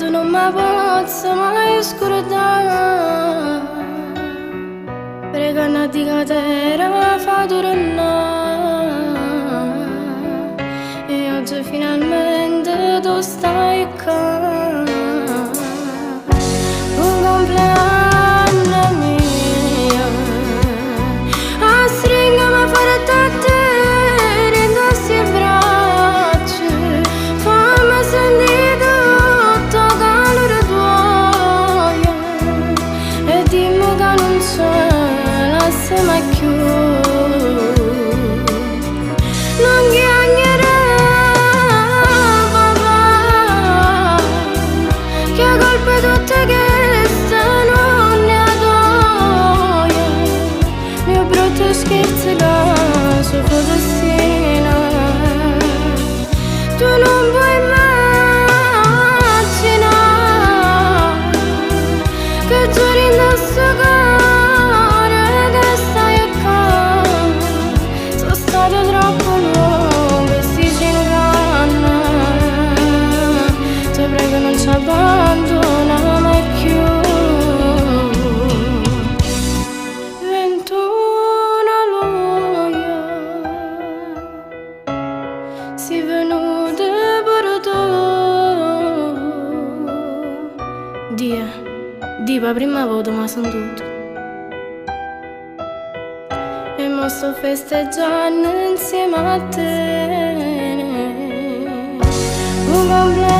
non mi posso mai scordare. Pregando a Dio che terra fa tornare. E oggi finalmente tu stai qua. Un compleanno mio, a stringermi forte a te, ringrossi i bracci, fammi sentire tutto calore tuo, e dimmi che non c'è lassama più. Non chiagnerei, papà, che colpe tutte che non ne adoro. Mio brutto scherzo da sua fotosina. Tu non puoi immaginare che tu rindosso cuore che stai qua. Sono stato troppo lungo e si ci inganna. Ti prego non ci abbandona mai più. 21 luglio si venuto per tu. Dio, prima volta mi sono tutto. E mo sto festeggiando insieme a te. Un compleanno